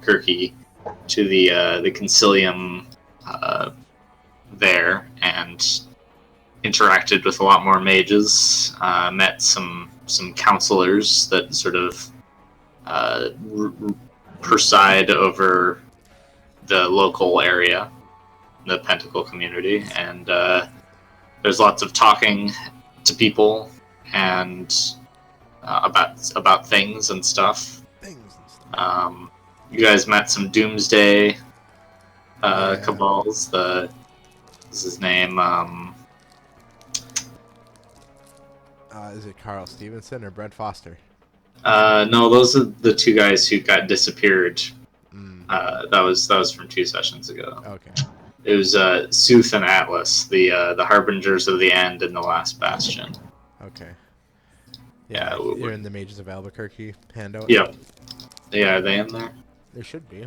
Albuquerque to the Concilium there, and interacted with a lot more mages. Met some counselors that sort of preside over the local area, the Pentacle community, and there's lots of talking to people and about things and stuff. You guys met some Doomsday cabals. What's his name? Is it Carl Stevenson or Brent Foster? No, those are the two guys who got disappeared. That was from 2 sessions ago. Okay. It was Sooth and Atlas, the Harbingers of the End and the Last Bastion. Okay. Yeah, you're in the Mages of Albuquerque handout. Yep. Yeah, are they in there? They should be.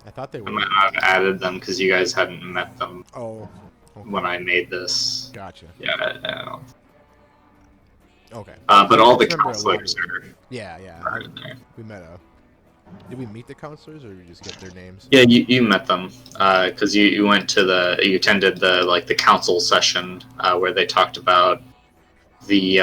I thought they were. I might not have added them because you guys hadn't met them. Oh. Okay. When I made this. Gotcha. Yeah, I don't know. Okay. But all the counselors are. Yeah. Are in there. We met Did we meet the counselors, or did we just get their names? Yeah, you met them because you went to you attended the council session where they talked about the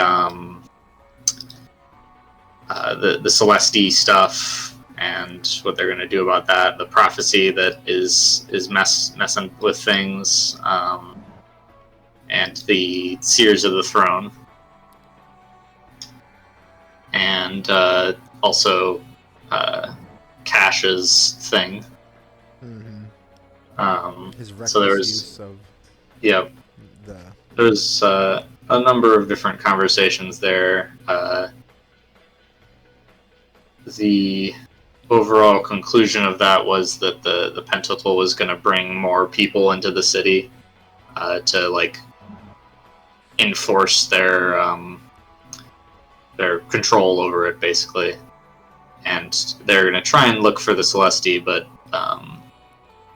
Celesti stuff and what they're going to do about that. The prophecy that is messing with things, and the Seers of the Throne, and also. Cash's thing. His reckless so there was, use of there's a number of different conversations there. The overall conclusion of that was that the Pentacle was going to bring more people into the city to enforce their control over it, basically. And they're going to try and look for the Celesti, but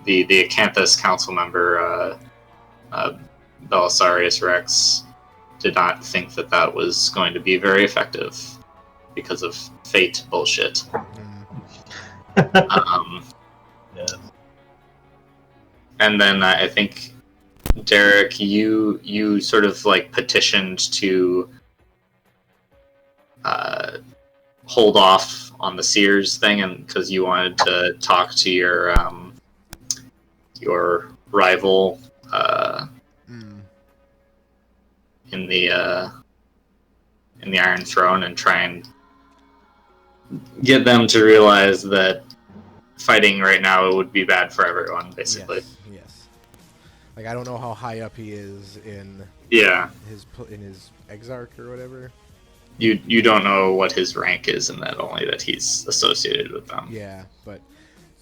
the Acanthus council member, Belisarius Rex, did not think that was going to be very effective because of fate bullshit. Yeah. And then I think, Derek, you sort of petitioned to hold off on the Seers thing, and because you wanted to talk to your rival in the Iron Throne, and try and get them to realize that fighting right now would be bad for everyone, basically. Yes. I don't know how high up he is in his Exarch or whatever. You don't know what his rank is, and that only that he's associated with them. Yeah, but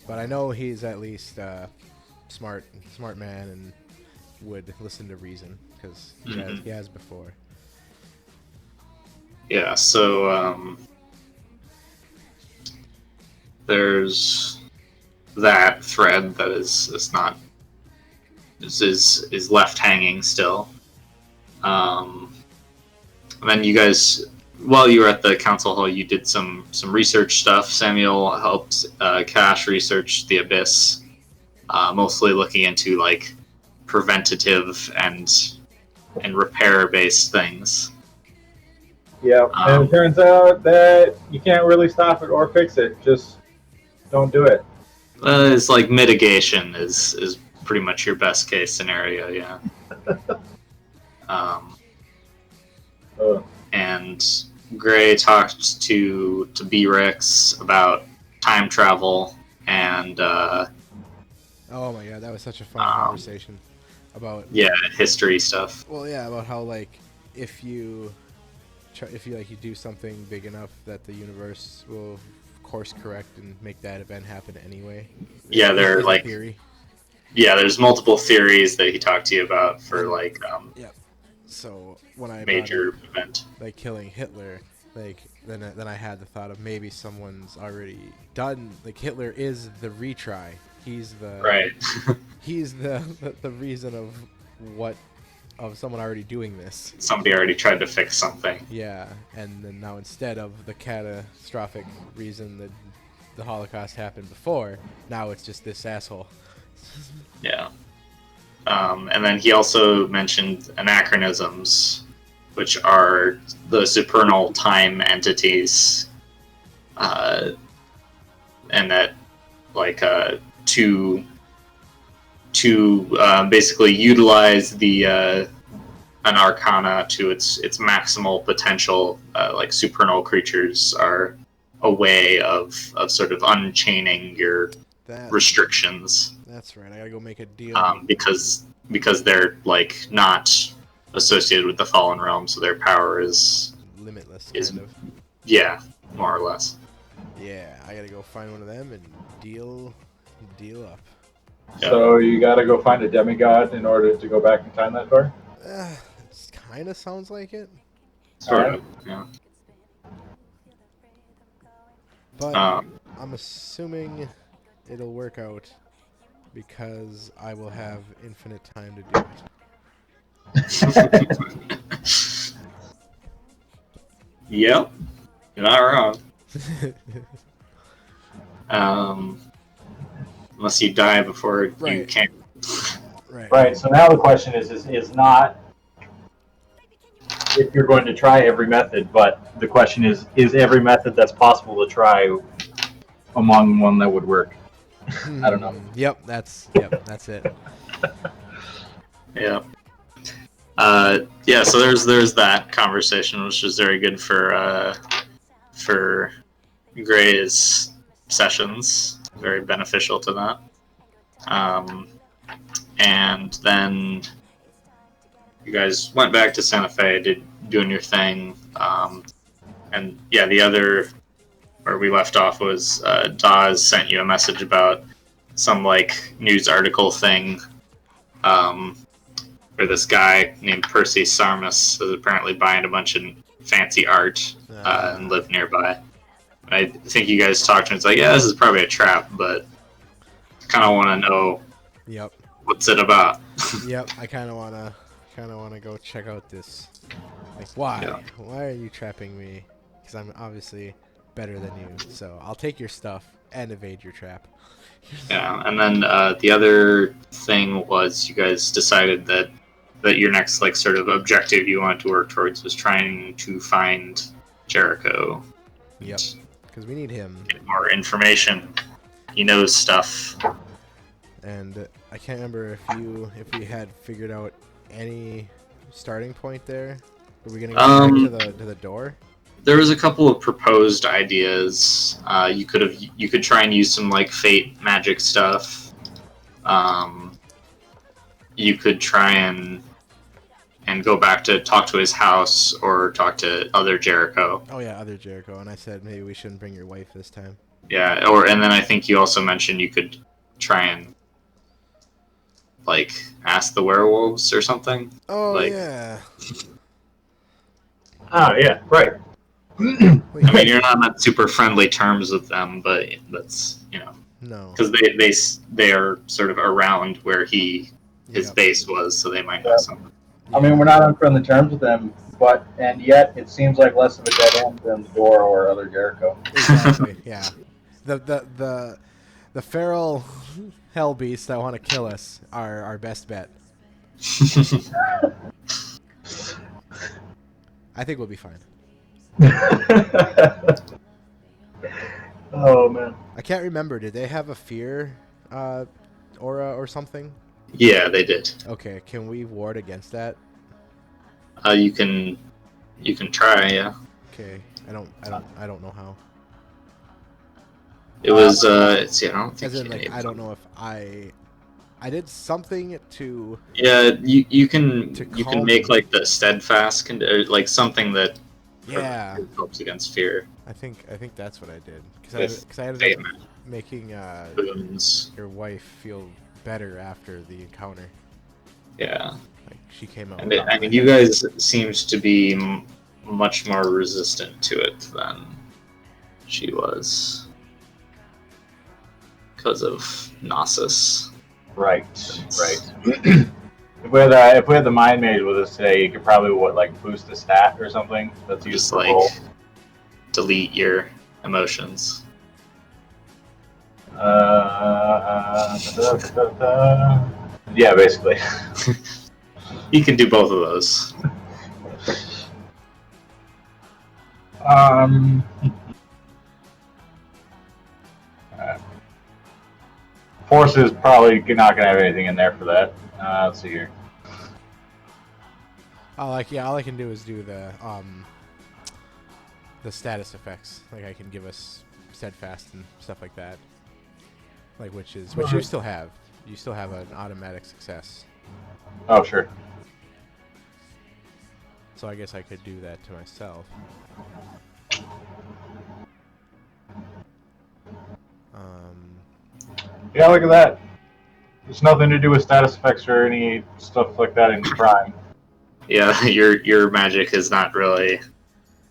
I know he's at least smart man and would listen to reason because he has before. Yeah, so there's that thread that is left hanging still. And then you guys, while you were at the council hall, you did some research stuff. Samuel helped Cash research the Abyss, mostly looking into preventative and repair-based things. Yeah, and it turns out that you can't really stop it or fix it. Just don't do it. It's mitigation is pretty much your best case scenario, yeah. And Gray talked to B-Rex about time travel and oh my god, that was such a fun conversation about history stuff. Well, yeah, about how if you you do something big enough that the universe will course correct and make that event happen anyway. Yeah, they're theory. Yeah, there's multiple theories that he talked to you about for So when I major event killing Hitler, then I had the thought of maybe someone's already done. Hitler is the retry. He's the he's the reason of someone already doing this. Somebody already tried to fix something. Yeah, and then now instead of the catastrophic reason that the Holocaust happened before. Now it's just this asshole. Yeah. And then he also mentioned anachronisms, which are the supernal time entities, and that like to basically utilize the an arcana to its maximal potential. Like supernal creatures are a way of sort of unchaining your restrictions. That's right. I gotta go make a deal. Because they're like not associated with the fallen realm, so their power is limitless, kind of. Yeah, more or less. Yeah, I gotta go find one of them and deal up. Yep. So you gotta go find a demigod in order to go back in time that far? It kind of sounds like it. Sort of, yeah. But I'm assuming it'll work out because I will have infinite time to do it. Yep, you're not wrong. Unless you die before you can. Right. So now the question is not if you're going to try every method, but the question is every method that's possible to try among one that would work? I don't know. Yep, that's it. Yeah. So there's that conversation, which was very good for Gray's sessions. Very beneficial to that. And then you guys went back to Santa Fe, doing your thing. And yeah, the other where we left off was Dawes sent you a message about some like news article thing where this guy named Percy Sarmus is apparently buying a bunch of fancy art and live nearby. I think you guys talked and it's like, yeah, this is probably a trap, but I kind of want to know what's it about. Yep, I kind of want to go check out this. Like, why? Yeah. Why are you trapping me? Because I'm obviously better than you, so I'll take your stuff and evade your trap. Yeah, and then the other thing was you guys decided that your next like sort of objective you wanted to work towards was trying to find Jericho. Yep, because we need him. Get more information. He knows stuff. And I can't remember if we had figured out any starting point there. Were we gonna go back to the door? There was a couple of proposed ideas. You could try and use some like fate magic stuff. You could try and go back to talk to his house or talk to other Jericho. Oh yeah, other Jericho. And I said maybe we shouldn't bring your wife this time. Yeah, and then I think you also mentioned you could try and like ask the werewolves or something. Oh yeah. Oh yeah, right. I mean, you're not on super friendly terms with them, but that's no, because they are sort of around where his base was, so they might know something. I mean, we're not on friendly terms with them, and yet it seems like less of a dead end than the door or other Jericho. Exactly. Yeah. The feral hell beasts that want to kill us are our best bet. I think we'll be fine. Oh man, I can't remember. Did they have a fear aura or something? Yeah, they did. Okay, can we ward against that? You can try. Yeah. Okay, I don't know how. It was I don't think. As in, like, I don't know if I did something to. Yeah, you can make like the steadfast like something that. Yeah. Helps against fear. I think that's what I did because I ended up making your wife feel better after the encounter. Yeah. Like she came out. And I mean, you guys seemed to be much more resistant to it than she was because of Gnosis. Right. If we had the Mind Mage with us today, you could probably boost the stat or something. That's just like delete your emotions. Yeah, basically. You can do both of those. Um, Force is probably not going to have anything in there for that. Let's see here. All I can do is do the status effects. Like I can give us steadfast and stuff like that. Like which you still have. You still have an automatic success. Oh, sure. So I guess I could do that to myself. Yeah, look at that. There's nothing to do with status effects or any stuff like that in Prime. Yeah, your magic is not really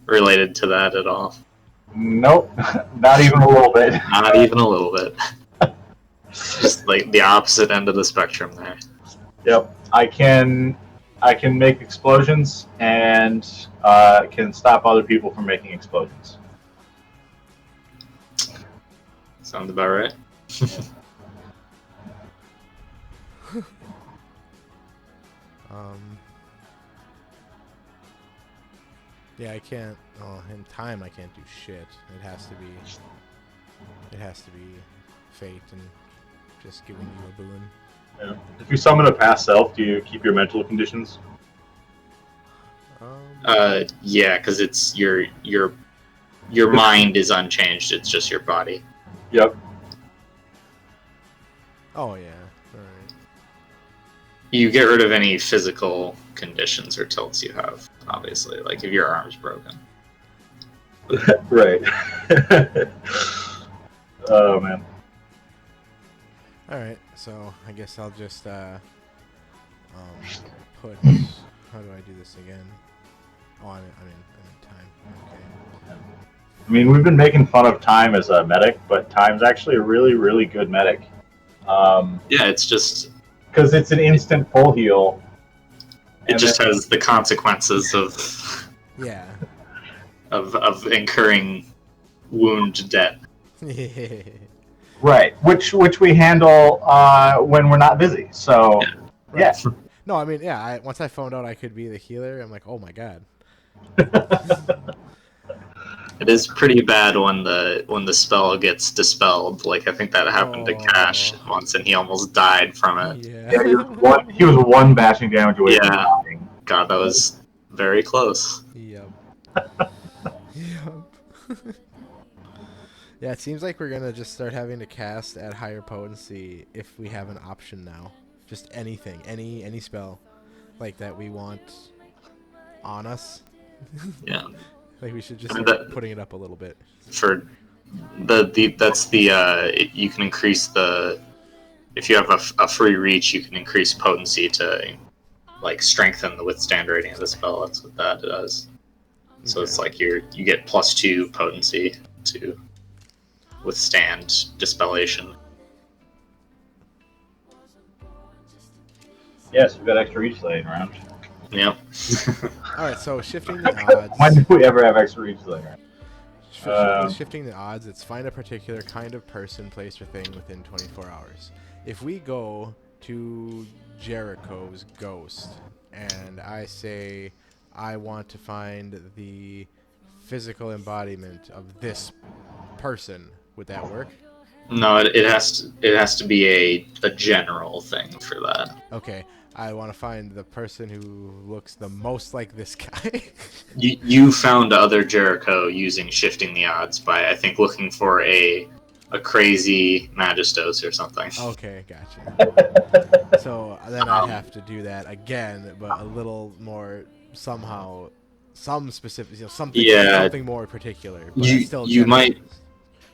related to that at all. Nope, not even a little bit. Not even a little bit. Just like the opposite end of the spectrum there. Yep, I can make explosions and can stop other people from making explosions. Sounds about right. Yeah, I can't. Oh, in time I can't do shit. It has to be fate and just giving you a boon. Yeah. If you summon a past self, do you keep your mental conditions? Yeah, because it's your mind is unchanged. It's just your body. Yep. Oh yeah. All right. You get rid of any physical conditions or tilts you have. Obviously, like if your arm's broken. Right. Oh man. All right. So I guess I'll just put. How do I do this again? Oh, I'm in time. Okay. I mean, we've been making fun of Time as a medic, but Time's actually a really, really good medic. Yeah, it's just because it's an instant full heal. It just has the consequences of yeah of incurring wound debt. Right, which we handle when we're not busy. So yeah. No, I mean once I found out I could be the healer, I'm like, oh my god. It is pretty bad when the spell gets dispelled. Like I think that happened to Cash once, and he almost died from it. Yeah, he was one bashing damage away from dying. God, that was very close. Yep. Yep. Yeah, it seems like we're gonna just start having to cast at higher potency if we have an option now. Just anything, any spell like that we want on us. Yeah. Like we should just start putting it up a little bit. For you can increase if you have a free reach, you can increase potency to like strengthen the withstand rating of the spell. That's what that does. So it's like you get +2 potency to withstand dispellation. Yes, we've got extra reach laying around. Yep. Alright, so shifting the odds. When did we ever have extra reach laying around? Shifting the odds, it's find a particular kind of person, place, or thing within 24 hours. If we go to Jericho's ghost, and I say I want to find the physical embodiment of this person, would that work? No, it has to be a general thing for that. Okay, I want to find the person who looks the most like this guy. You found other Jericho using shifting the odds by, I think, looking for a crazy Magistos or something. Okay, gotcha. So then I'd have to do that again, but a little more somehow, some specific, something more particular. But you might.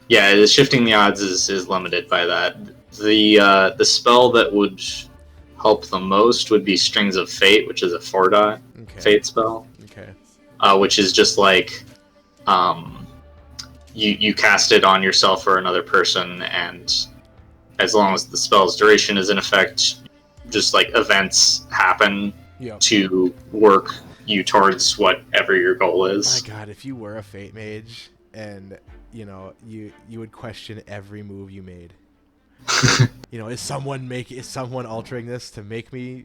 Yeah, the shifting the odds is limited by that. The spell that would help the most would be Strings of Fate, which is a 4-die fate spell. Okay. Which is just like, you cast it on yourself or another person, and as long as the spell's duration is in effect, just like events happen to work you towards whatever your goal is. My God, if you were a Fate Mage and you would question every move you made. You know, is someone altering this to make me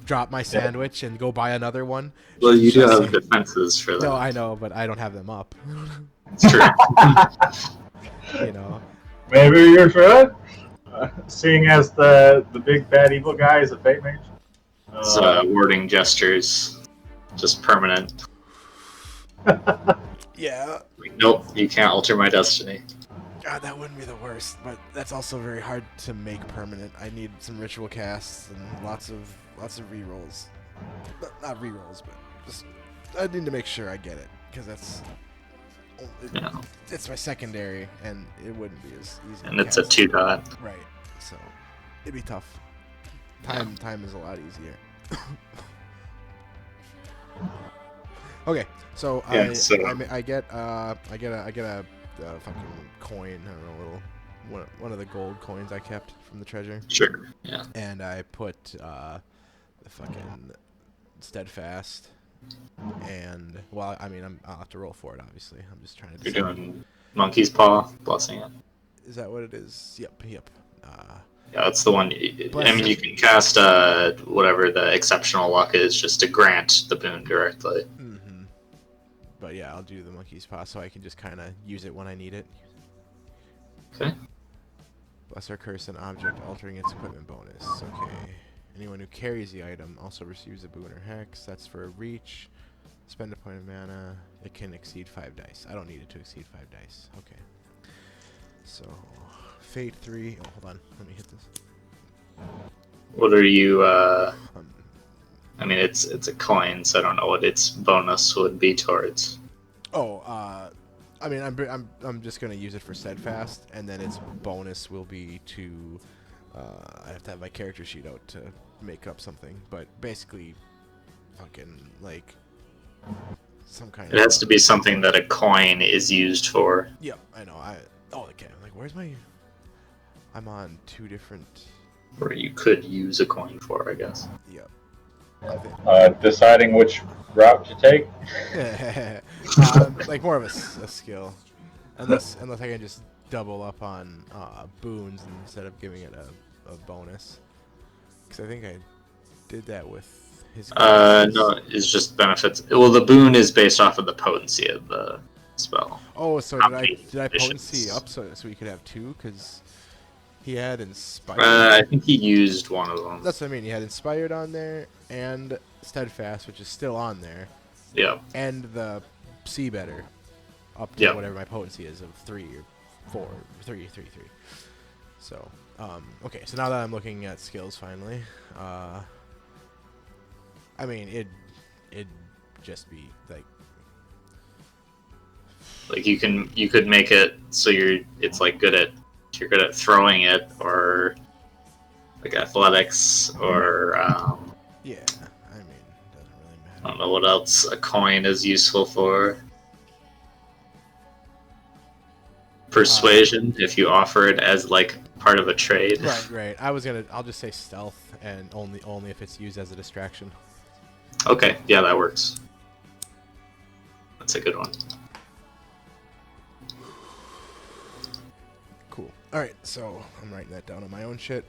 drop my sandwich and go buy another one? Well, you do Should I have say- defenses for that. No, I know, but I don't have them up. It's true. You know. Maybe you should. Seeing as the big bad evil guy is a fate mage. It's, wording gestures, just permanent. Yeah. Like, nope, you can't alter my destiny. God, that wouldn't be the worst, but that's also very hard to make permanent. I need some ritual casts and lots of rerolls. Not rerolls, but just I need to make sure I get it because Yeah. it's my secondary, and it wouldn't be as easy. And to it's a cast. 2-dot. Right, so it'd be tough. Time is a lot easier. Okay, so Yeah, I get a fucking coin. I don't know, one of the gold coins I kept from the treasure, Sure. Yeah. and I put the fucking steadfast. And well, I mean, I'll have to roll for it. Obviously, I'm just trying to. You're decide. doing Monkey's Paw, blessing it. Is that what it is? Yep. Yeah, that's the one. I mean, you can cast whatever the exceptional luck is just to grant the boon directly. Mm-hmm. But yeah, I'll do the monkey's paw so I can just kind of use it when I need it. Okay. Bless or curse an object altering its equipment bonus. Okay. Anyone who carries the item also receives a boon or hex. That's for a reach. Spend a point of mana. It can exceed 5 dice. I don't need it to exceed 5 dice. Okay. So, Fate 3. Oh, hold on. Let me hit this. What are you? Um, I mean, it's a coin, so I don't know what its bonus would be towards. I mean, I'm just gonna use it for steadfast, and then its bonus will be to. I have to have my character sheet out to make up something, but basically, fucking like some kind of. It has to be something that a coin is used for. Yeah, I know. Okay. Like, where's my? I'm on 2 different. Or you could use a coin for, I guess. Yep. Deciding which route to take. Like more of a skill, unless I can just double up on boons instead of giving it a bonus. Because I think I did that with his. No, it's just benefits. Well, the boon is based off of the potency of the spell. Oh, so Not did I potency conditions. up so we could have 2? Because he had inspired. I think he used one of them. That's what I mean. He had inspired on there and steadfast, which is still on there, Yeah. and the see better up to Yeah. whatever my potency is of 3 or 4, 3. So, okay. So now that I'm looking at skills finally, I mean it'd just be like. Like you could make it so you're good at throwing it, or like athletics, or Yeah, I mean, it doesn't really I matter. don't know what else a coin is useful for. Persuasion, if you offer it as like part of a trade. Right. I'll just say stealth, and only if it's used as a distraction. Okay, yeah, that works. That's a good one. Cool. All right, so I'm writing that down on my own shit.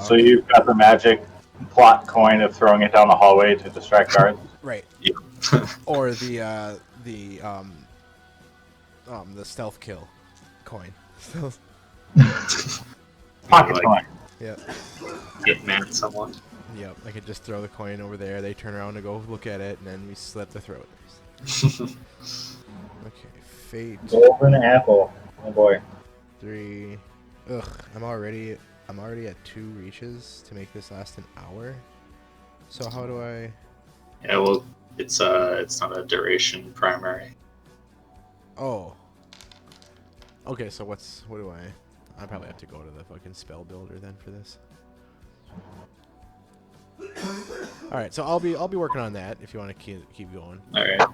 So you've got the magic plot coin of throwing it down the hallway to distract guards. Right. Yeah. Or the stealth kill coin. Stealth. Pocket Like- coin. Yeah. Get mad at someone. Yep. I could just throw the coin over there. They turn around to go look at it, and then we slit the throat. Okay. Fate Golden apple. Oh boy. 3. Ugh. I'm already at 2 reaches to make this last an hour. So how do I? Yeah, well, it's not a duration primary. Oh. Okay, so what do I probably have to go to the fucking spell builder then for this. All right, so I'll be working on that if you want to keep going. All right.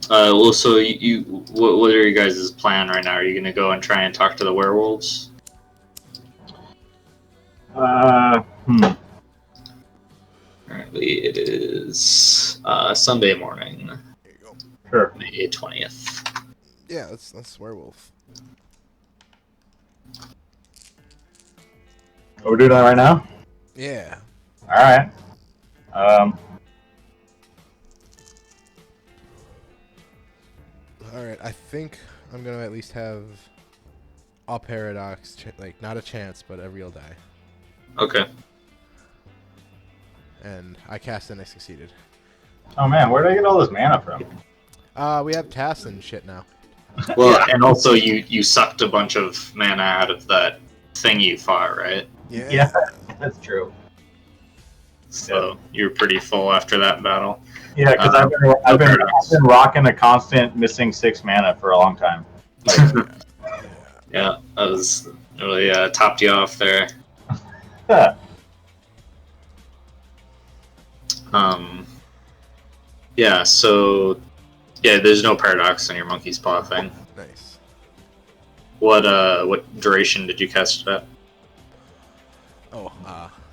Well, so what are you guys' plan right now? Are you gonna go and try and talk to the werewolves? Hmm. Currently, it is Sunday morning, There you go. Sure. May 20th. Yeah, that's werewolf. Are we doing that right now? Yeah. All right. All right. I think I'm gonna at least have a paradox, like not a chance, but a real die. Okay. And I cast and I succeeded. Oh man, where did I get all this mana from? We have tasks and shit now. Well, Yeah. and also you sucked a bunch of mana out of that thing you fought, right? Yeah, that's true. So you're pretty full after that battle. Yeah, because I've been rocking a constant missing 6 mana for a long time. Yeah, that was really topped you off there. Yeah. Yeah, so there's no paradox on your monkey's paw thing. Nice. What duration did you cast it at? Oh,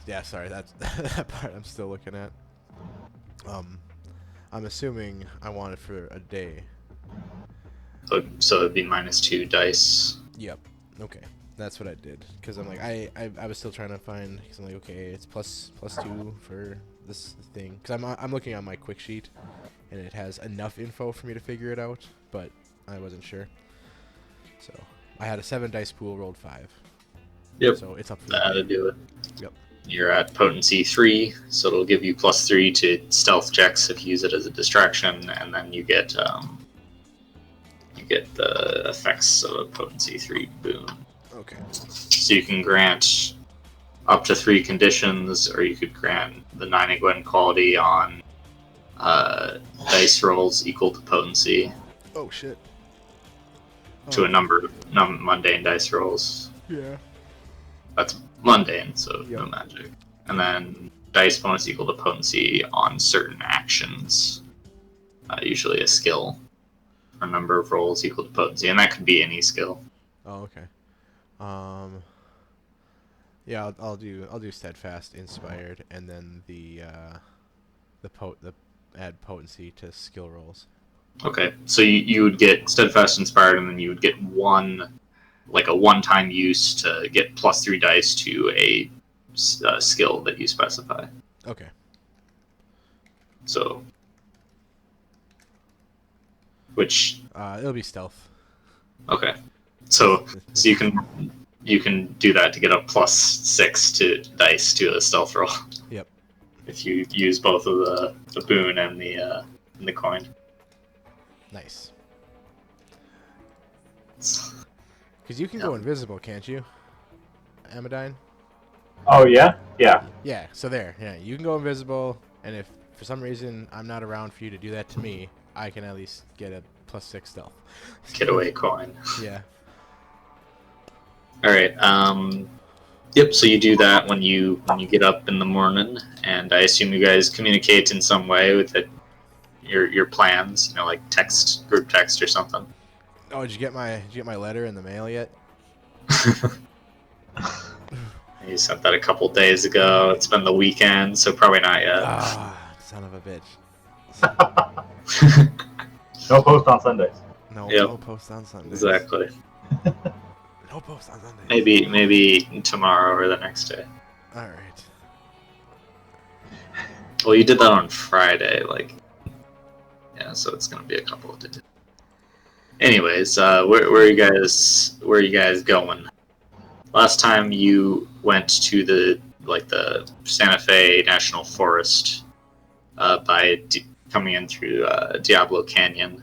yeah, sorry, that's that part I'm still looking at. I'm assuming I want it for a day. So it'd be -2 dice. Yep. Okay, that's what I did. Cause I'm like, I was still trying to find. Cause I'm like, okay, it's +2 for this thing. Cause I'm looking on my quick sheet, and it has enough info for me to figure it out, but I wasn't sure. So I had a 7 dice pool, rolled 5. Yep. So it's up for That'll do it. Yep. You're at potency 3, so it'll give you +3 to stealth checks if you use it as a distraction, and then you get the effects of a potency 3 boon. Okay. So you can grant up to 3 conditions, or you could grant the 9 Egwene quality on dice rolls equal to potency Oh shit. to a number of mundane dice rolls. Yeah. That's mundane, so no Yep. magic. And then dice bonus equal to potency on certain actions, usually a skill, or number of rolls equal to potency, and that could be any skill. Oh, okay. Yeah, I'll do steadfast, inspired, and then the add potency to skill rolls. Okay, so you would get steadfast, inspired, and then you would get a one-time use to get +3 dice to a skill that you specify. Okay. So, which It'll be stealth. okay, so you can do that to get a +6 to dice to a stealth roll. Yep. If you use both of the boon and the coin. Nice. Because you can go invisible, can't you, Amadine? Oh yeah, yeah. Yeah. So there. Yeah, you can go invisible, and if for some reason I'm not around for you to do that to me, I can at least get a +6 stealth. Getaway coin. Yeah. All right. Yep. So you do that when you get up in the morning, and I assume you guys communicate in some way with your plans. Like group text or something. Oh, did you get my letter in the mail yet? You sent that a couple days ago. It's been the weekend, so probably not yet. Ah, son of a bitch. No post on Sundays. No, Yep. no post on Sunday. Exactly. No post on Sunday. Maybe tomorrow or the next day. All right. Well, you did that on Friday, so it's gonna be a couple of days. Anyways, where are you guys going? Last time you went to the Santa Fe National Forest by coming in through Diablo Canyon,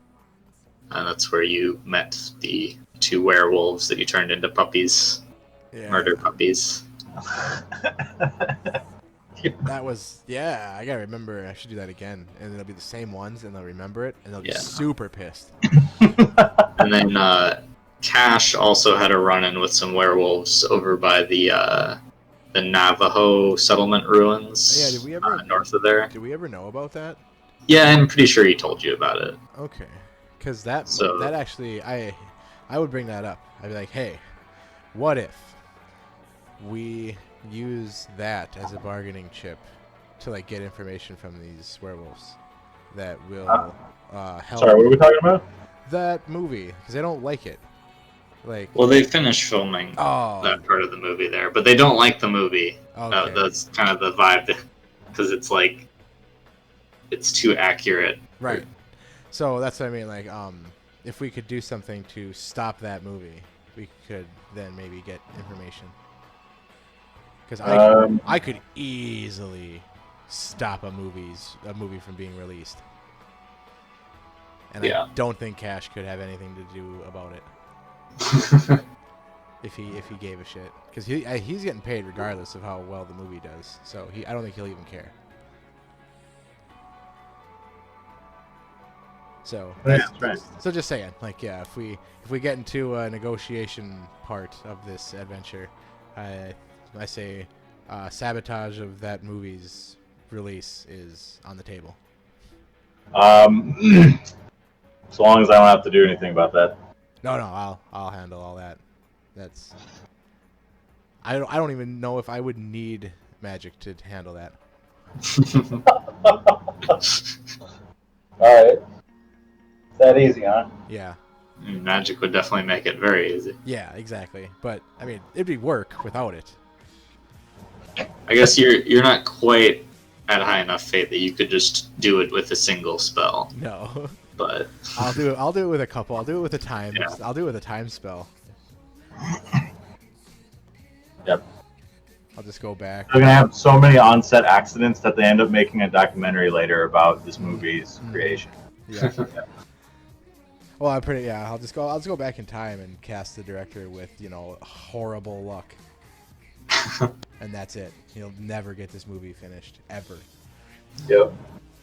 and that's where you met the 2 werewolves that you turned into puppies, Yeah. murder puppies. That was I gotta remember. I should do that again, and it'll be the same ones, and they'll remember it, and they'll be super pissed. And then Cash also had a run-in with some werewolves over by the Navajo settlement ruins. Yeah, did we ever north of there? Did we ever know about that? Yeah, I'm pretty sure he told you about it. Okay, because that actually I would bring that up. I'd be like, hey, what if we use that as a bargaining chip to get information from these werewolves that will help. Sorry, what are we talking about? That movie, because they don't like it. Like, well, they finished filming oh, that part of the movie there, but they don't like the movie. okay. That's kind of the vibe, because it's like it's too accurate. Right. So that's what I mean. Like, if we could do something to stop that movie, we could then maybe get information. Because I could easily stop a movie from being released, and I don't think Cash could have anything to do about it if he gave a shit. Because he's getting paid regardless of how well the movie does. So I don't think he'll even care. So that's right. So just saying, like, yeah, if we get into a negotiation part of this adventure, I say sabotage of that movie's release is on the table. As long as I don't have to do anything about that. No, I'll handle all that. That's I don't even know if I would need magic to handle that. All right. That easy, huh? Yeah. Magic would definitely make it very easy. Yeah, exactly. But I mean, it'd be work without it. I guess you're not quite at high enough faith that you could just do it with a single spell. No. But I'll do it with a couple. I'll do it with a time. Yeah. I'll do it with a time spell. Yep. I'll just go back. They're gonna have so many on-set accidents that they end up making a documentary later about this movie's creation. Yeah. Well, I'll just go back in time and cast the director with, horrible luck. And that's it. He'll never get this movie finished ever. Yep.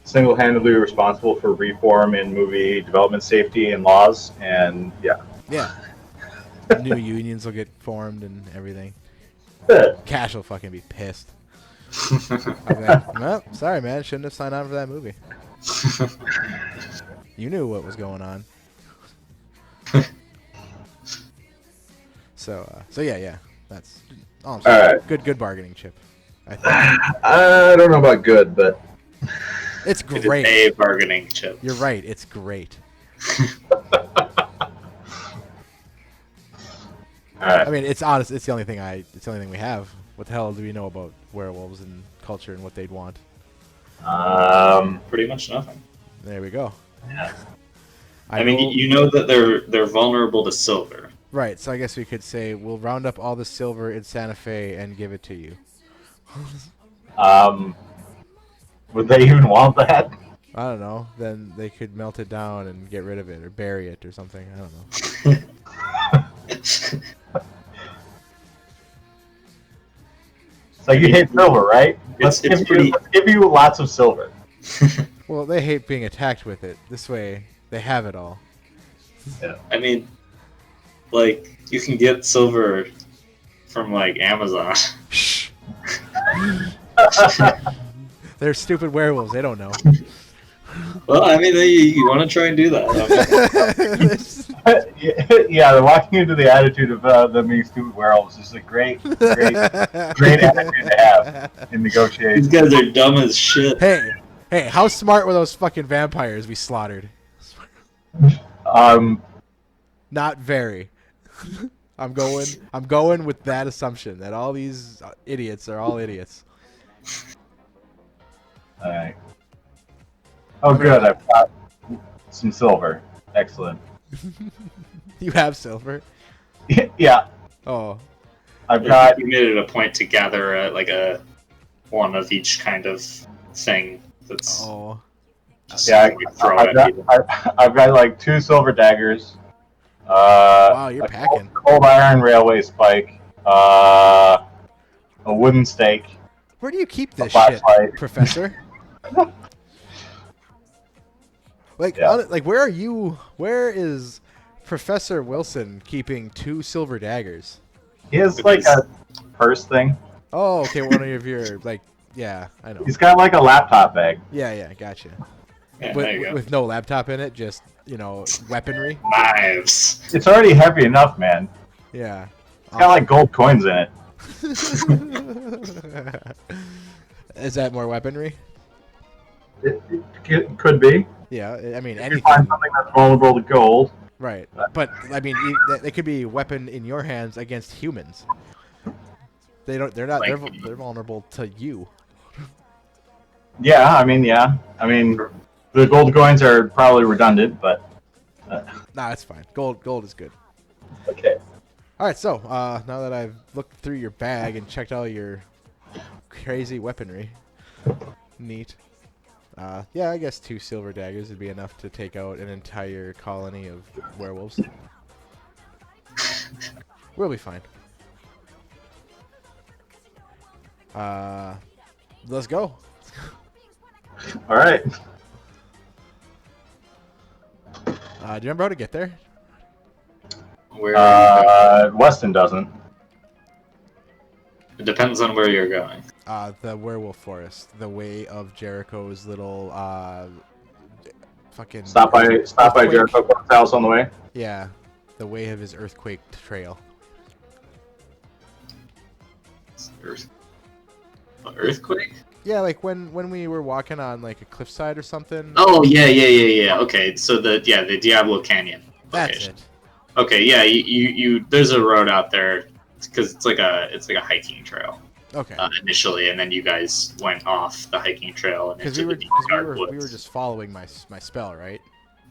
Single-handedly responsible for reform in movie development safety and laws, and yeah. Yeah. New unions will get formed and everything. Cash will fucking be pissed. I'll be like, well, sorry, man. Shouldn't have signed on for that movie. You knew what was going on. So yeah. That's all I'm saying. All right. Good bargaining chip, I think. I don't know about good, but It's it is great. a bargaining chip. You're right. It's great. all right. I mean, it's honest. It's the only thing we have. What the hell do we know about werewolves and culture and what they'd want? Pretty much nothing. There we go. Yeah. I mean, you know that they're vulnerable to silver. Right. So I guess we could say we'll round up all the silver in Santa Fe and give it to you. Would they even want that? I don't know. Then they could melt it down and get rid of it or bury it or something. I don't know. So you hate silver, right? It's Let's pretty. give you lots of silver. Well, they hate being attacked with it. This way, they have it all. I mean, like, you can get silver from, like, Amazon. Shh. They're stupid werewolves. They don't know. Well, I mean, you want to try and do that. Yeah, they're walking into the attitude of them being stupid werewolves is a great attitude to have in These negotiations. guys are dumb as shit. Hey, how smart were those fucking vampires we slaughtered? Not very. I'm going with that assumption that all these idiots are all idiots. All right. Oh, good. I've got some silver. Excellent. You have silver? Yeah, Oh, I've got. You made it a point to gather a one of each kind of thing. That's oh. just Yeah, something we throw at people. I've got like 2 silver daggers. Wow, you're a packing. cold iron railway spike. A wooden stake. Where do you keep this A shit, flashlight. Professor? Like, Yeah. like, where are you? Where is Professor Wilson keeping 2 silver daggers? He has like a purse thing. Oh, okay, one of your like, yeah, I know. He's got like a laptop bag. Yeah, gotcha. Yeah, there you go. With no laptop in it, just weaponry. Knives. It's already heavy enough, man. Yeah. It's got like gold coins in it. Is that more weaponry? It could be. Yeah, I mean If you anything. find something that's vulnerable to gold, Right, but I mean, they could be a weapon in your hands against humans. They don't. They're not. They're vulnerable to you. Yeah, I mean, the gold coins are probably redundant, but Nah, it's fine. Gold is good. okay. All right, so now that I've looked through your bag and checked all your crazy weaponry, neat. Yeah, I guess 2 silver daggers would be enough to take out an entire colony of werewolves. We'll be fine. Let's go. All right. Do you remember how to get there? Where Weston doesn't. it depends on where you're going. The werewolf forest, the way of Jericho's little fucking. Stop by earthquake. Jericho Clark's house on the way. Yeah, the way of his earthquake trail. Earthquake? Yeah, like when we were walking on like a cliffside or something. Oh yeah. Okay, so the Diablo Canyon. That's location. it. Okay, yeah, you there's a road out there because it's like a hiking trail Okay. initially, and then you guys went off the hiking trail and Because into we the were dark we were woods. just following my spell, right?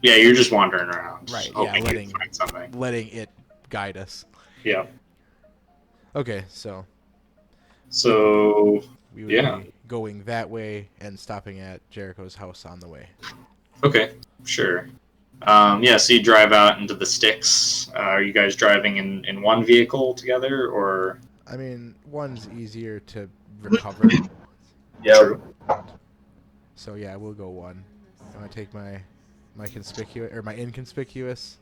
Yeah, you're just wandering around, Right, yeah, hoping letting- you find something. Letting it guide us. Yeah. Okay, so So we would Yeah. be going that way and stopping at Jericho's house on the way. okay, sure. Yeah, so you drive out into the sticks. Are you guys driving in one vehicle together, or? I mean, one's easier to recover. Yeah. True. So yeah, we'll go one. I'm gonna take my conspicuous or my inconspicuous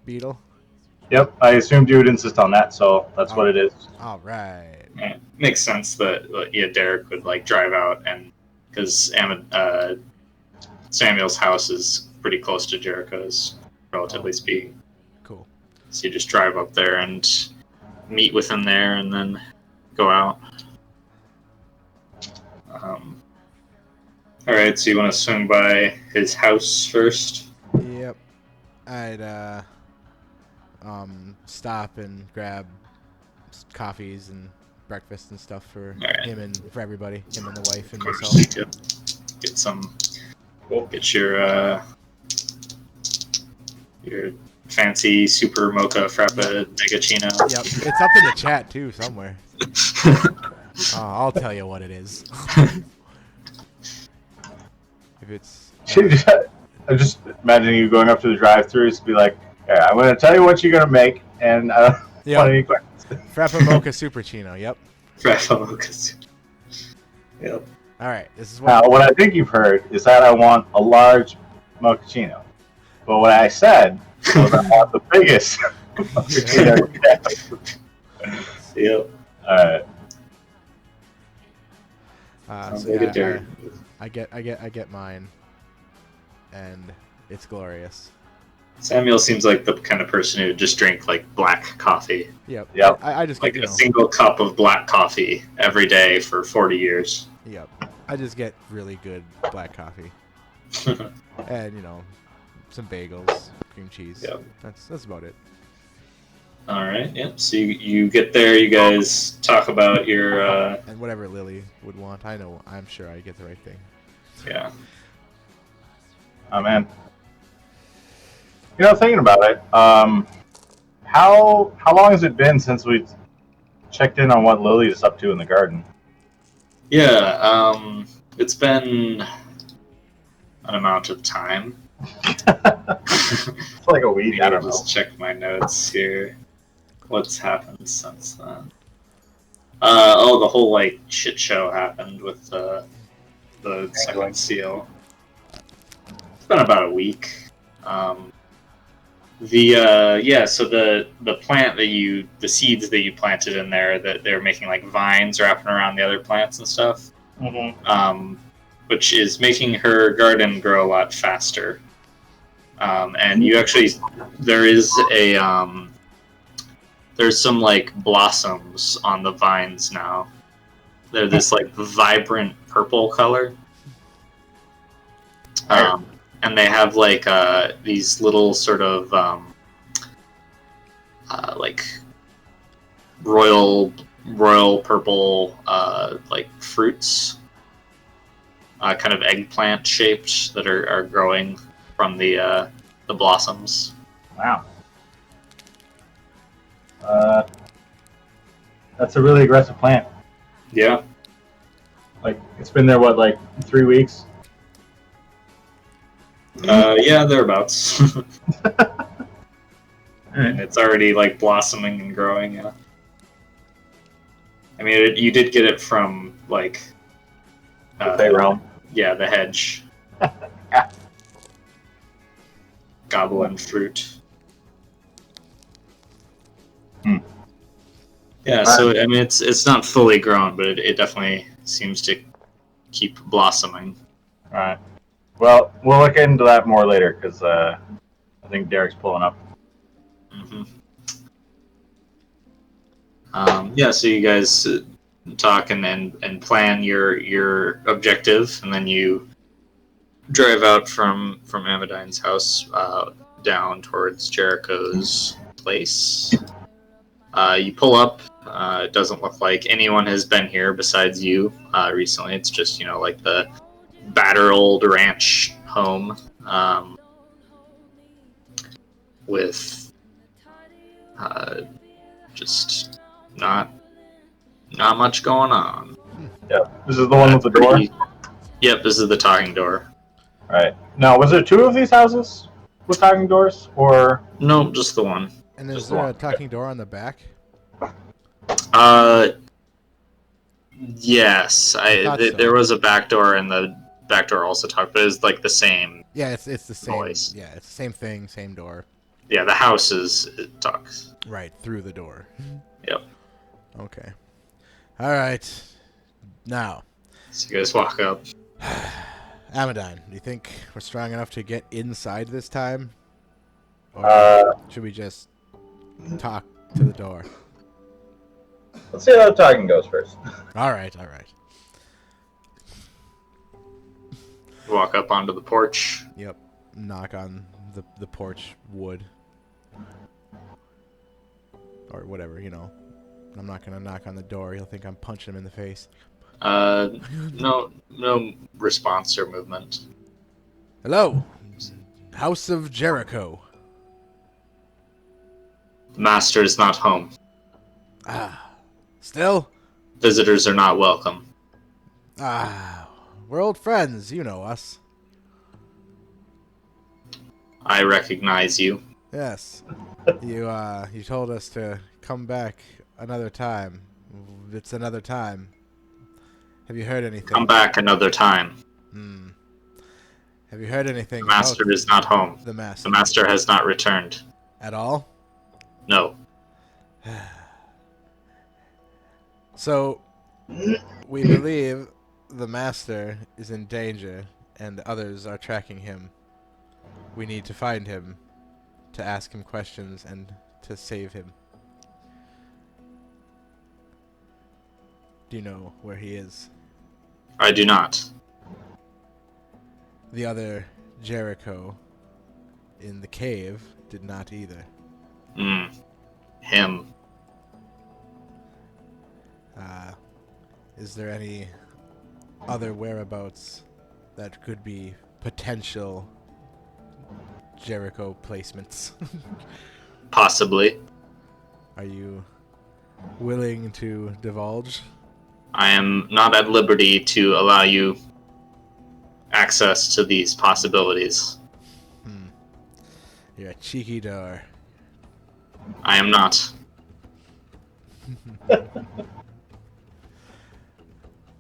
beetle. Yep. I assumed you would insist on that, so that's what it is. All right. Yeah, makes sense that Derek would like drive out, and because Samuel's house is pretty close to Jericho's, relatively speaking. Cool. So you just drive up there and meet with him there, and then go out. All right, so you want to swing by his house first? Yep. I'd stop and grab coffees and breakfast and stuff for Alright. him and for everybody, him and the wife and Of course, myself. get some. Get your fancy super mocha frappa negacino. Yep, it's up in the chat too somewhere. I'll tell you what it is. If it's I'm just imagining you going up to the drive-throughs to be like, "Yeah, I'm going to tell you what you're going to make, and I don't want any questions." Frappa Mocha Superchino. Yep. Frappa mocha. Yep. All right. This is Now, what I think you've heard is that I want a large mochaccino. But what I said was I want the biggest mochaccino you can. Yep. Alright. Sounds So like a yeah, Derek. I get mine, and it's glorious. Samuel seems like the kind of person who would just drink like black coffee, Yep. Yep. I just like get a single cup of black coffee every day for 40 years. Yep. I just get really good black coffee, and some bagels, cream cheese. Yep. That's about it. All right. Yep. So you get there. You guys talk about your And whatever Lily would want, I'm sure I get the right thing. yeah. Oh, man. Thinking about it, how long has it been since we checked in on what Lily is up to in the garden? Yeah. It's been an amount of time. It's like a week. I don't know. Just check my notes here. What's happened since then? The whole like shit show happened with the second seal. It's been about a week. So the plant the seeds that you planted in there, that they're making like vines wrapping around the other plants and stuff. Mm-hmm. Which is making her garden grow a lot faster. And you actually, there's some like blossoms on the vines now. They're this like vibrant purple color. and they have like these little sort of like royal purple like fruits, kind of eggplant shaped, that are growing from the blossoms. Wow. That's a really aggressive plant. Yeah. Like, it's been there, what, like 3 weeks? Yeah, thereabouts. Alright. It's already like blossoming and growing. Yeah. I mean, you did get it from like The Fey Realm. yeah, the hedge. Goblin fruit. Hmm. Yeah, so I mean, it's not fully grown, but it definitely seems to keep blossoming. Alright. Well, we'll look into that more later, because I think Derek's pulling up. Mm-hmm. Yeah, so you guys talk and plan your objective, and then you drive out from Amadine's house down towards Jericho's place. You pull up. It doesn't look like anyone has been here besides you recently. It's just, you know, like the battered old ranch home with just not much going on. Yep. This is the one with the door? Yep, this is the talking door. Right. Now, was there 2 of these houses with talking doors, or? No, just the one. And is Just there one. a talking door on the back? Yes. Thought so. There was a back door, and the back door also talked, but it's like the same. Yeah, it's the same. Noise. Yeah, it's the same thing, same door. Yeah, the house it talks. Right, through the door. Yep. Okay. All right. Now, So you guys walk up. Amadine, do you think we're strong enough to get inside this time? Or should we just talk to the door? Let's see how the talking goes first. All right, all right. Walk up onto the porch. Yep. Knock on the porch wood. Or whatever, you know. I'm not going to knock on the door. He'll think I'm punching him in the face. No response or movement. Hello, House of Jericho. The master is not home. Ah, still? Visitors are not welcome. Ah, we're old friends. You know us. I recognize you. Yes. You told us to come back another time. It's another time. Have you heard anything? Come back another time. Have you heard anything? The master is not home. The master. The master has not returned. At all? No. So, we believe the master is in danger and others are tracking him. We need to find him, to ask him questions, and to save him. Do you know where he is? I do not. The other Jericho in the cave did not either. Him. Is there any other whereabouts that could be potential Jericho placements? Possibly. Are you willing to divulge? I am not at liberty to allow you access to these possibilities. You're a cheeky door. I am not.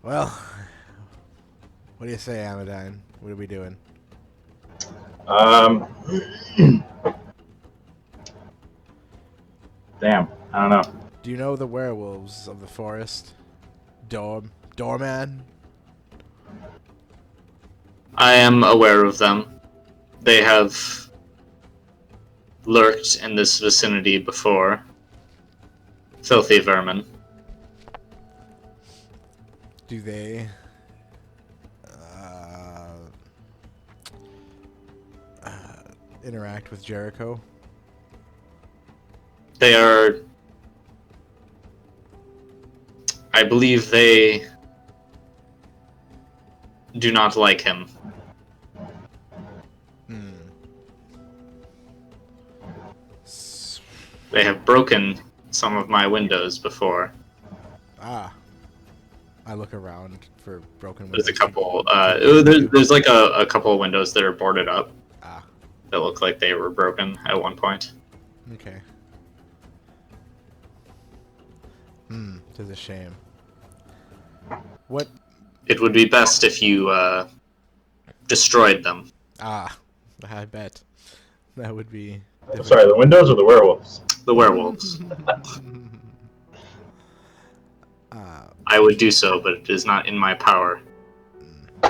Well, what do you say, Amadine? What are we doing? Damn, I don't know. Do you know the werewolves of the forest? Doorman? I am aware of them. They have lurked in this vicinity before. Filthy vermin. Do they interact with Jericho? They are... I believe they do not like him. They have broken some of my windows before. Ah. I look around for broken There's windows. a couple. There's like a couple of windows that are boarded up. Ah. That look like they were broken at one point. Okay. It's a shame. What? It would be best if you destroyed them. Ah, I bet. That would be... Sorry, the windows or the werewolves? The werewolves. I would do so, but it is not in my power.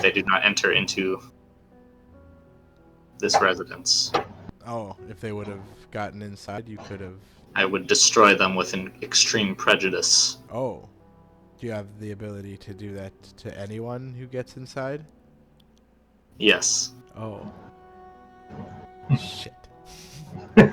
They do not enter into this residence. Oh, if they would have gotten inside, you could have... I would destroy them with an extreme prejudice. Oh. Do you have the ability to do that to anyone who gets inside? Yes. Oh. Shit. Yep.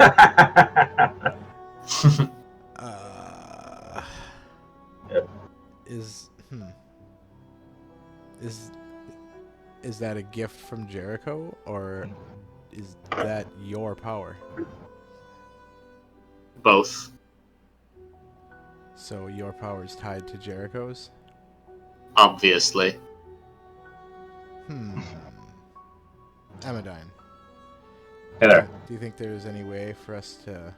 Is that a gift from Jericho, or is that your power? Both. So your power is tied to Jericho's? Obviously. Amadine. Hey there. Do you think there's any way for us to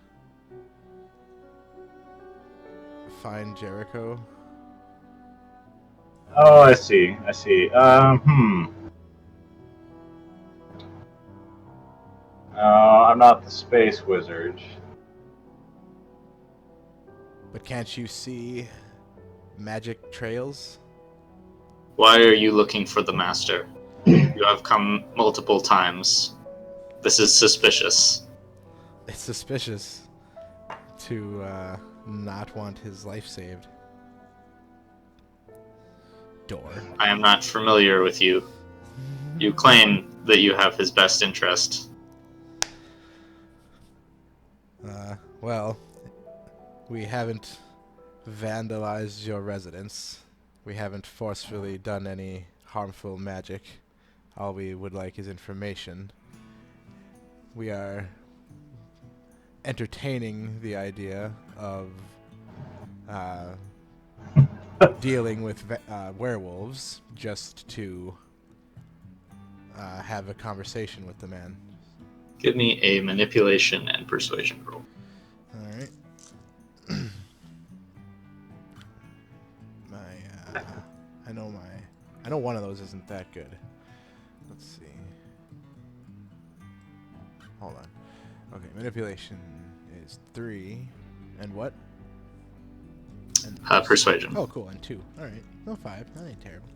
find Jericho? Oh, I see. I'm not the space wizard. But can't you see magic trails? Why are you looking for the master? You have come multiple times. This is suspicious. It's suspicious to not want his life saved. Door. I am not familiar with you. You claim that you have his best interest. Well, we haven't vandalized your residence. We haven't forcefully done any harmful magic. All we would like is information. We are entertaining the idea of dealing with werewolves just to have a conversation with the man. Give me a manipulation and persuasion roll. Alright. I know one of those isn't that good. Let's see. Hold on. Okay, manipulation is 3. And what? And Persuasion. Oh, cool. And 2. Alright. No, 5. That ain't terrible.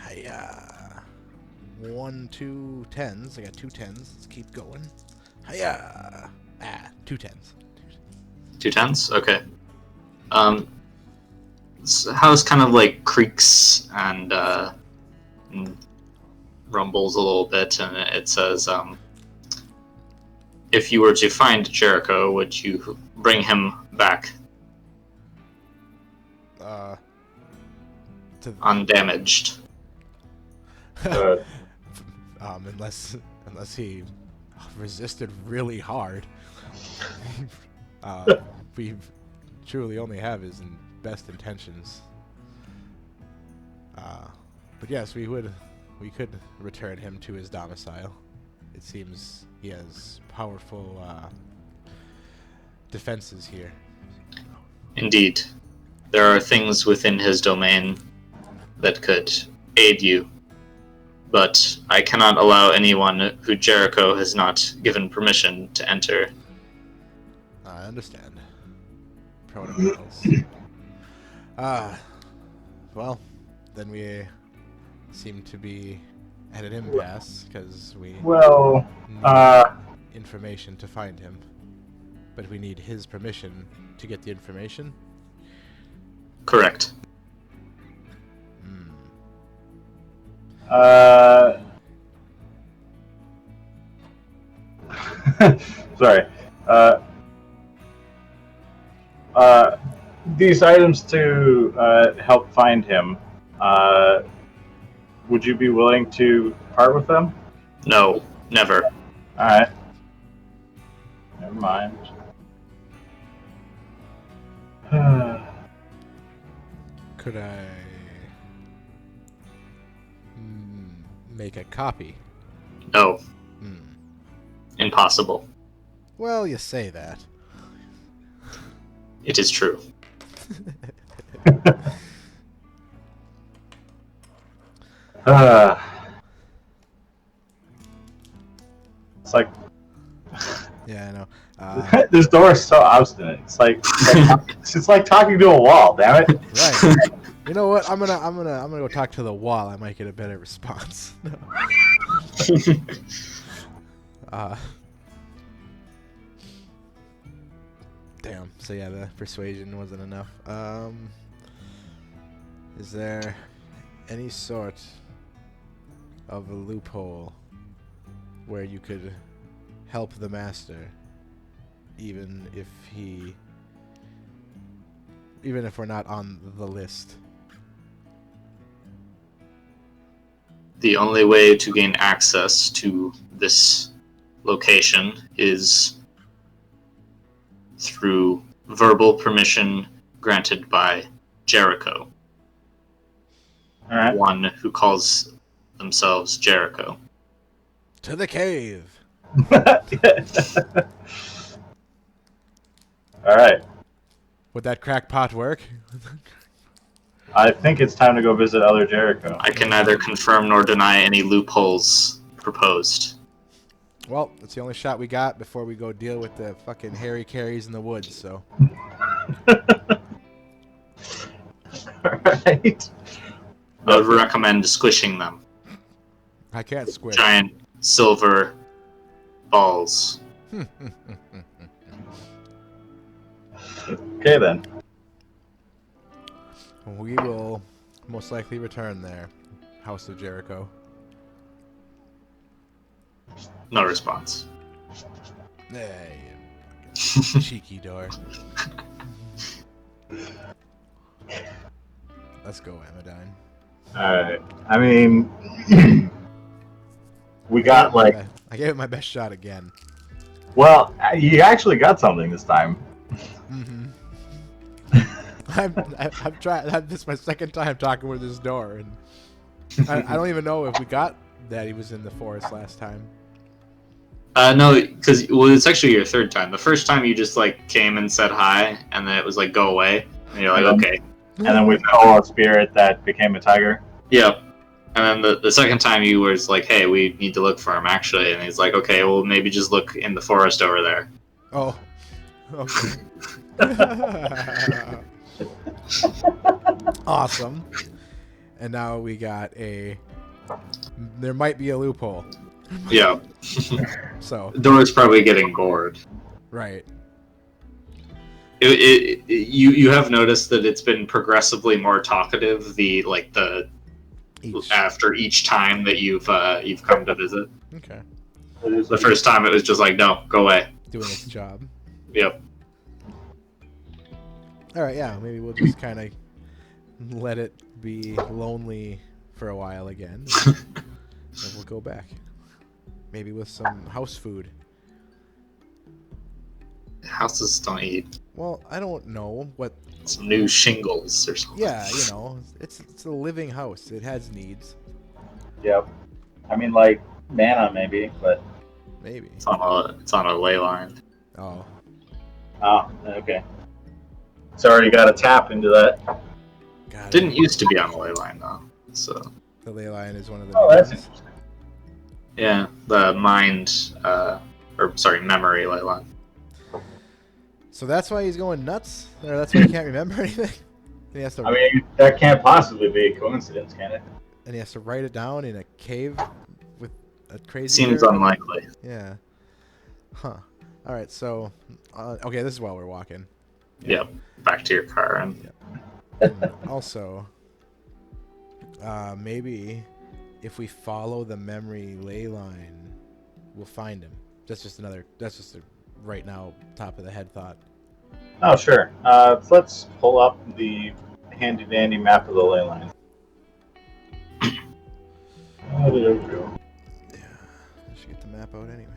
Hiya. 1, 2 10s. I got 2 10s. Let's keep going. Hiya. 2 10s. 2 10s? Okay. House kind of like creaks and rumbles a little bit, and it says, if you were to find Jericho, would you bring him back? Undamaged. Unless he resisted really hard. We truly only have his best intentions. But yes, we could return him to his domicile. It seems he has powerful defenses here. Indeed. There are things within his domain that could aid you, but I cannot allow anyone who Jericho has not given permission to enter. I understand. Protocols. Well, then we seem to be at an impasse because we need information to find him. But we need his permission to get the information. Correct. Sorry. These items to help find him. Would you be willing to part with them? No, never. All right. Never mind. Could I make a copy? No, Hmm. impossible. Well, you say that. It is true. It's like Yeah, I know. this door is so obstinate. It's like it's like talking to a wall. Damn it! Right. You know what? I'm gonna go talk to the wall. I might get a better response. Damn. So yeah, the persuasion wasn't enough. Is there any sort of a loophole where you could help the master, even if we're not on the list? The only way to gain access to this location is through verbal permission granted by Jericho. All right. One who calls themselves Jericho. To the cave. All right. Would that crackpot work? I think it's time to go visit other Jericho. I can neither confirm nor deny any loopholes proposed. Well, it's the only shot we got before we go deal with the fucking Harry Carries in the woods, so. Alright. I would recommend squishing them. I can't squish. Giant silver balls. Okay then. We will most likely return there. House of Jericho. No response. Hey, fucking cheeky door. Let's go, Amadine. Alright. I mean, we got like. I gave it my best shot again. Well, you actually got something this time. Mm-hmm. I'm trying. This is my second time talking with this door, and I don't even know if we got that he was in the forest last time. No, because it's actually your third time. The first time you just like came and said hi, and then it was like go away, and you're like okay. And then we saw a spirit that became a tiger. Yep. And then the second time you was like, hey, we need to look for him actually, and he's like, okay, well maybe just look in the forest over there. Oh. Okay. Awesome. And now we got there might be a loophole. Yeah. So. Dora's probably getting gored. Right. You have noticed that it's been progressively more talkative after each time that you've come to visit. Okay. The first time it was just like, no, go away. Doing its job. Yep. All right, yeah, maybe we'll just kind of let it be lonely for a while again. And we'll go back. Maybe with some house food. Houses don't eat. Well, I don't know what. Some new shingles or something. Yeah, you know, it's a living house. It has needs. Yep. I mean, like mana maybe, but Maybe. It's on a ley line. Oh. oh, okay. It's already got a tap into that. God. Didn't used to be on a ley line though. So The ley line is one of the. Oh, that's needs. interesting. yeah, the memory ley line. So that's why he's going nuts, or that's why he can't remember anything. And he has to. I mean, that can't possibly be a coincidence, can it? And he has to write it down in a cave with a crazy. Seems girl? unlikely. Yeah. Huh. All right. So, okay, this is while we're walking. Yep. Back to your car and And also, maybe if we follow the memory ley line, we'll find him. That's just a right now top of the head thought. Oh, sure. Let's pull up the handy dandy map of the ley line. Yeah, I should get the map out anyway.